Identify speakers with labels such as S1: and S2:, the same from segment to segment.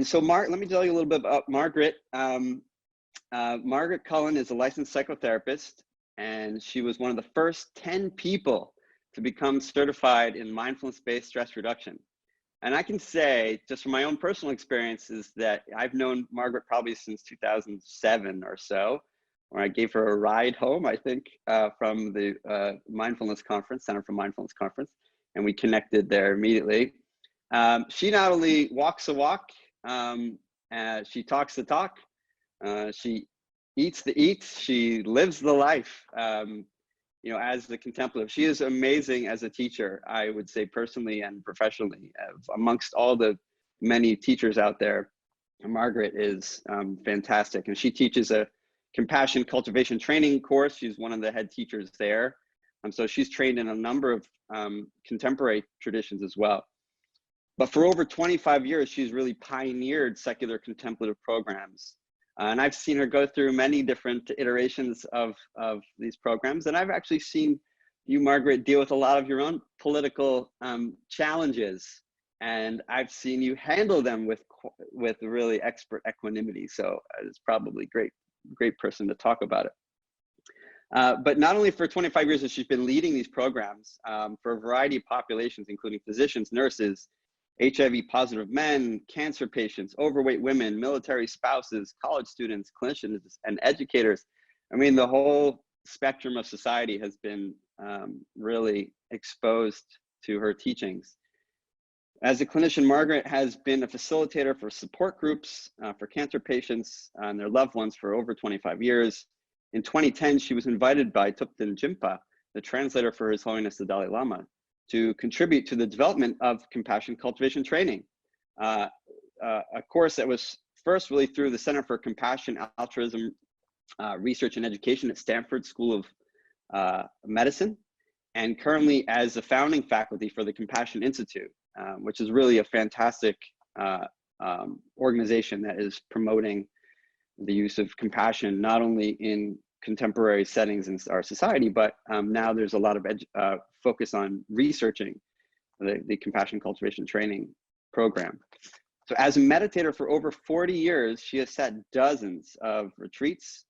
S1: So let me tell you a little bit about Margaret. Margaret Cullen is a licensed psychotherapist, and she was one of the first 10 people to become certified in mindfulness-based stress reduction. And I can say, just from my own personal experiences, that I've known Margaret probably since 2007 or so, where I gave her a ride home, I think, from the mindfulness conference, Center for Mindfulness Conference, and we connected there immediately. She not only walks the walk, she talks the talk, she eats the eats, she lives the life, you know, as the contemplative. She is amazing as a teacher, I would say, personally and professionally. Amongst all the many teachers out there, Margaret is fantastic. And she teaches a compassion cultivation training course. She's one of the head teachers there. So she's trained in a number of contemporary traditions as well. But for over 25 years, she's really pioneered secular contemplative programs. And I've seen her go through many different iterations of these programs. And I've actually seen you, Margaret, deal with a lot of your own political challenges. And I've seen you handle them with really expert equanimity. So it's probably great person to talk about it. But not only for 25 years has she been leading these programs for a variety of populations, including physicians, nurses, HIV positive men, cancer patients, overweight women, military spouses, college students, clinicians, and educators. I mean, the whole spectrum of society has been really exposed to her teachings. As a clinician, Margaret has been a facilitator for support groups for cancer patients and their loved ones for over 25 years. In 2010, she was invited by Thupten Jinpa, the translator for His Holiness the Dalai Lama, to contribute to the development of compassion cultivation training, a course that was first really through the Center for Compassion, Altruism, Research and Education at Stanford School of Medicine, and currently as the founding faculty for the Compassion Institute, which is really a fantastic organization that is promoting the use of compassion, not only in contemporary settings in our society, but now there's a lot of focus on researching the compassion cultivation training program. So as a meditator for over 40 years, she has set dozens of retreats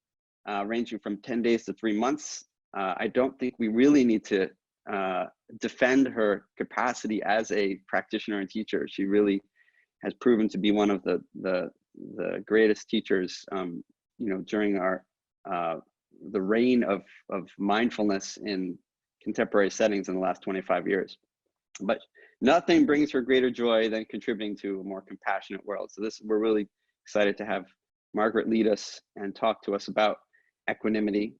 S1: ranging from 10 days to 3 months. I don't think we really need to defend her capacity as a practitioner and teacher. She really has proven to be one of the greatest teachers, you know, during the reign of mindfulness in contemporary settings in the last 25 years. But nothing brings her greater joy than contributing to a more compassionate world. So we're really excited to have Margaret lead us and talk to us about equanimity.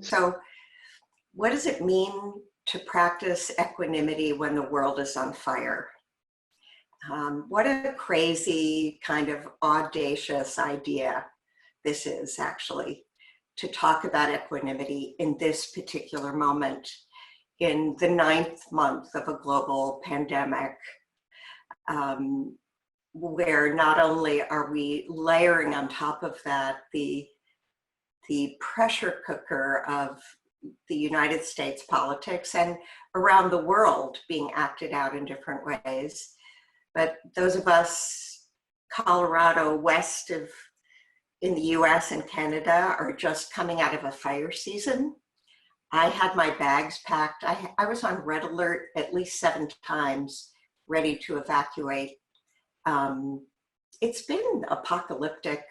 S2: So what does it mean to practice equanimity when the world is on fire? What a crazy kind of audacious idea this is, actually, to talk about equanimity in this particular moment, in the 9th month of a global pandemic, where not only are we layering on top of that the pressure cooker of the United States politics and around the world being acted out in different ways. But those of us, Colorado, west of, in the US and Canada, are just coming out of a fire season. I had my bags packed. I was on red alert at least 7 times, ready to evacuate. It's been apocalyptic.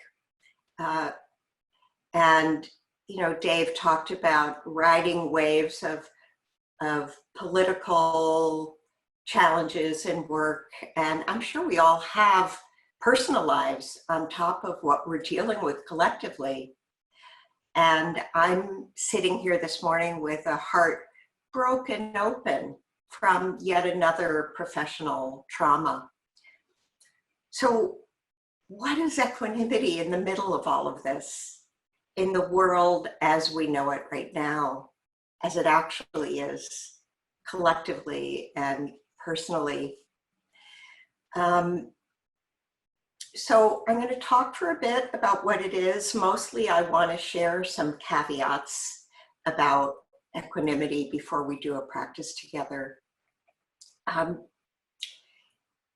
S2: And, you know, Dave talked about riding waves of political challenges and work. And I'm sure we all have personal lives on top of what we're dealing with collectively. And I'm sitting here this morning with a heart broken open from yet another professional trauma. So what is equanimity in the middle of all of this? In the world as we know it right now, as it actually is, collectively and personally. So I'm going to talk for a bit about what it is. Mostly I want to share some caveats about equanimity before we do a practice together.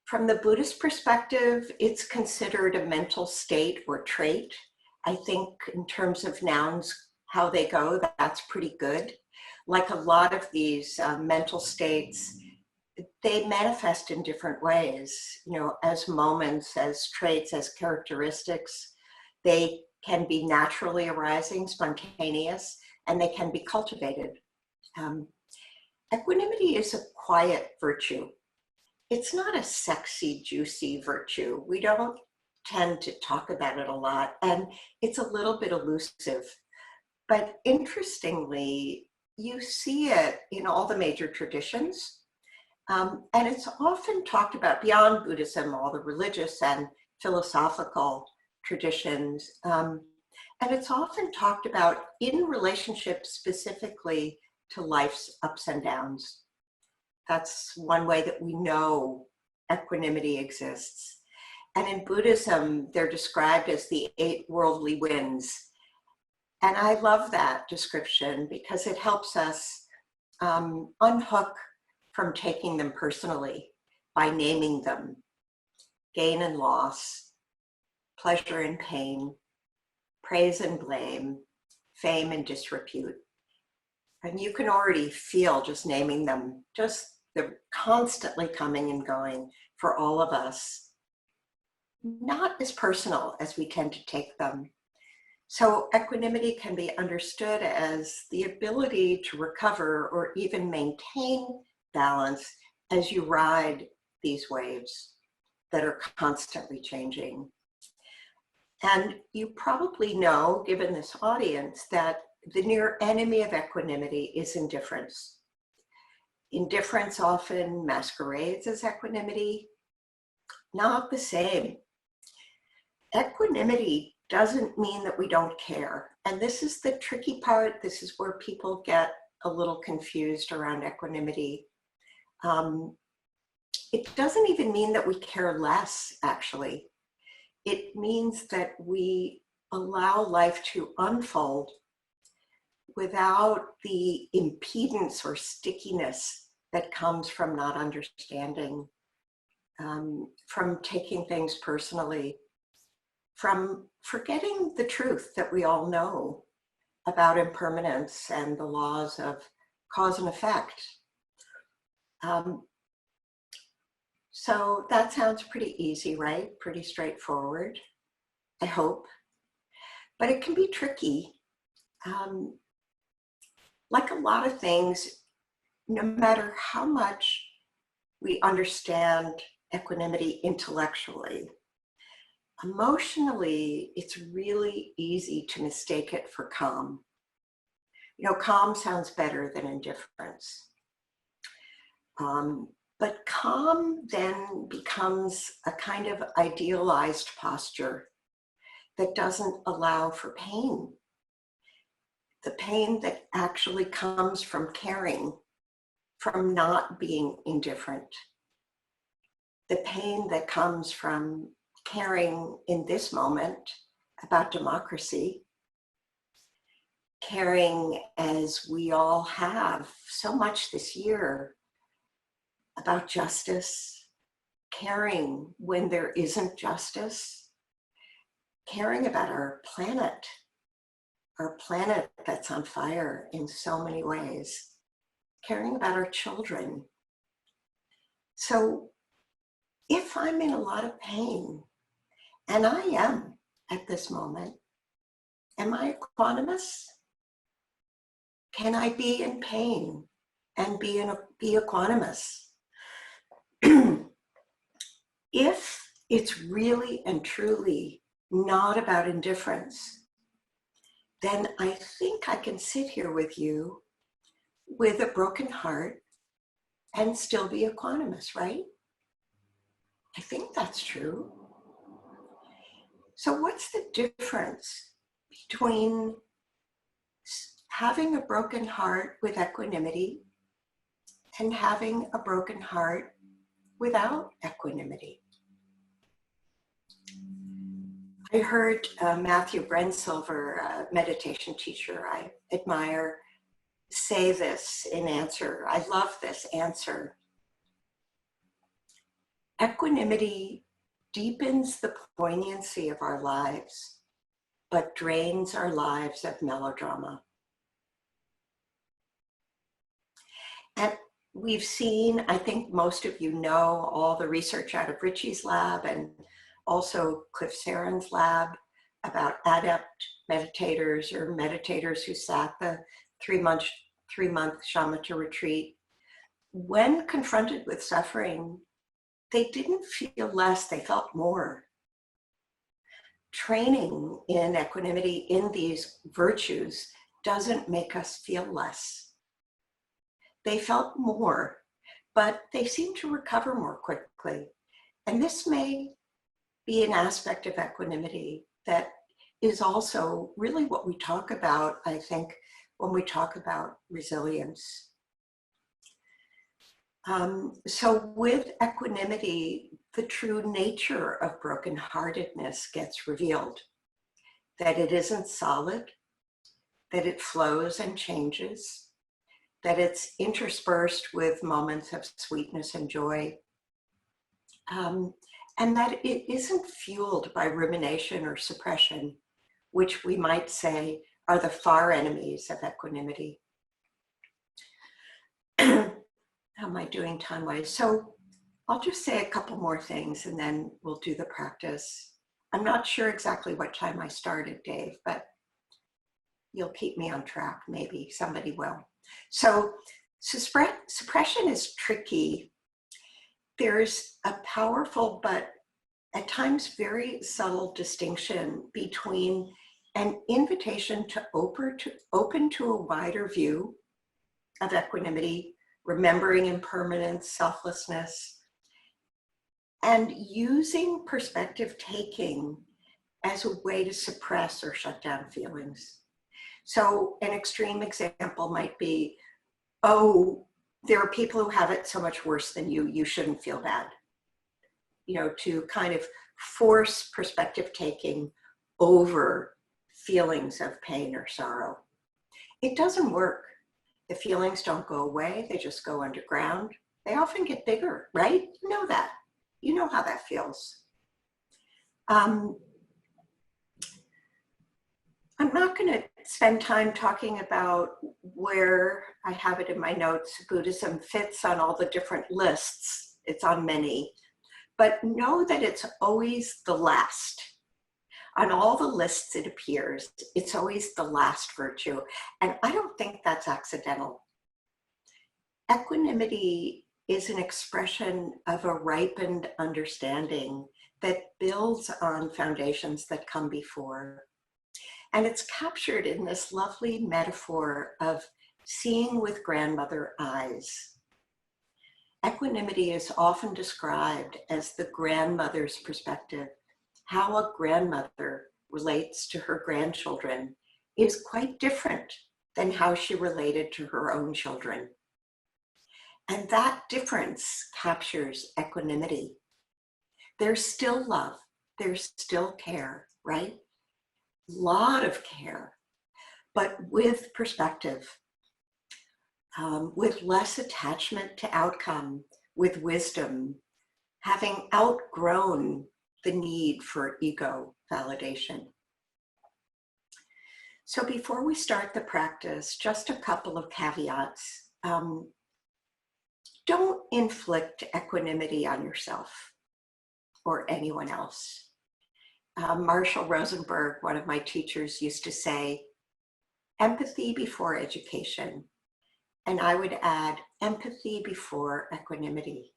S2: From the Buddhist perspective, it's considered a mental state or trait. I think in terms of nouns, how they go, that's pretty good. Like a lot of these mental states, they manifest in different ways, as moments, as traits, as characteristics. They can be naturally arising, spontaneous, and they can be cultivated. Equanimity is a quiet virtue. It's not a sexy, juicy virtue. We don't tend to talk about it a lot, and it's a little bit elusive. But interestingly, you see it in all the major traditions. And it's often talked about beyond Buddhism, all the religious and philosophical traditions. And it's often talked about in relationship specifically to life's ups and downs. That's one way that we know equanimity exists. And in Buddhism, they're described as the 8 worldly winds. And I love that description because it helps us unhook from taking them personally by naming them: gain and loss, pleasure and pain, praise and blame, fame and disrepute. And you can already feel just naming them, just they're constantly coming and going for all of us, not as personal as we tend to take them. So equanimity can be understood as the ability to recover or even maintain balance as you ride these waves that are constantly changing. And you probably know, given this audience, that the near enemy of equanimity is indifference. Indifference often masquerades as equanimity. Not the same. Equanimity doesn't mean that we don't care. And this is the tricky part. This is where people get a little confused around equanimity. It doesn't even mean that we care less, actually. It means that we allow life to unfold without the impedance or stickiness that comes from not understanding, from taking things personally, from forgetting the truth that we all know about impermanence and the laws of cause and effect. So that sounds pretty easy, right? Pretty straightforward, I hope. But it can be tricky. Like a lot of things, no matter how much we understand equanimity intellectually, emotionally, it's really easy to mistake it for calm. Calm sounds better than indifference. But calm then becomes a kind of idealized posture that doesn't allow for pain. The pain that actually comes from caring, from not being indifferent. The pain that comes from caring in this moment about democracy, caring as we all have so much this year about justice, caring when there isn't justice, caring about our planet that's on fire in so many ways, caring about our children. So if I'm in a lot of pain, and I am at this moment, am I equanimous? Can I be in pain and be equanimous? If it's really and truly not about indifference, then I think I can sit here with you with a broken heart and still be equanimous, right? I think that's true. So what's the difference between having a broken heart with equanimity and having a broken heart without equanimity? I heard Matthew Brensilver, a meditation teacher I admire, say this in answer. I love this answer. Equanimity deepens the poignancy of our lives, but drains our lives of melodrama. And we've seen, I think most of you know, all the research out of Richie's lab and also Cliff Saren's lab about adept meditators or meditators who sat the three-month shamatha retreat. When confronted with suffering, they didn't feel less, they felt more. Training in equanimity in these virtues doesn't make us feel less. They felt more, but they seemed to recover more quickly. And this may be an aspect of equanimity that is also really what we talk about, I think, when we talk about resilience. So with equanimity, the true nature of brokenheartedness gets revealed, that it isn't solid, that it flows and changes, that it's interspersed with moments of sweetness and joy, and that it isn't fueled by rumination or suppression, which we might say are the far enemies of equanimity. How am I doing time-wise? So I'll just say a couple more things and then we'll do the practice. I'm not sure exactly what time I started, Dave, but you'll keep me on track, maybe somebody will. So suppression is tricky. There's a powerful but at times very subtle distinction between an invitation to open to a wider view of equanimity, remembering impermanence, selflessness, and using perspective taking as a way to suppress or shut down feelings. So an extreme example might be, oh, there are people who have it so much worse than you, you shouldn't feel bad. You know, to kind of force perspective taking over feelings of pain or sorrow. It doesn't work. The feelings don't go away, they just go underground. They often get bigger, right? You know that. You know how that feels. I'm not going to spend time talking about where I have it in my notes. Buddhism fits on all the different lists. It's on many. But know that it's always the last. On all the lists it appears, it's always the last virtue. And I don't think that's accidental. Equanimity is an expression of a ripened understanding that builds on foundations that come before. And it's captured in this lovely metaphor of seeing with grandmother eyes. Equanimity is often described as the grandmother's perspective. How a grandmother relates to her grandchildren is quite different than how she related to her own children. And that difference captures equanimity. There's still love, there's still care, right? A lot of care, but with perspective, with less attachment to outcome, with wisdom, having outgrown the need for ego validation. So before we start the practice, just a couple of caveats. Don't inflict equanimity on yourself or anyone else. Marshall Rosenberg, one of my teachers, used to say, empathy before education. And I would add empathy before equanimity.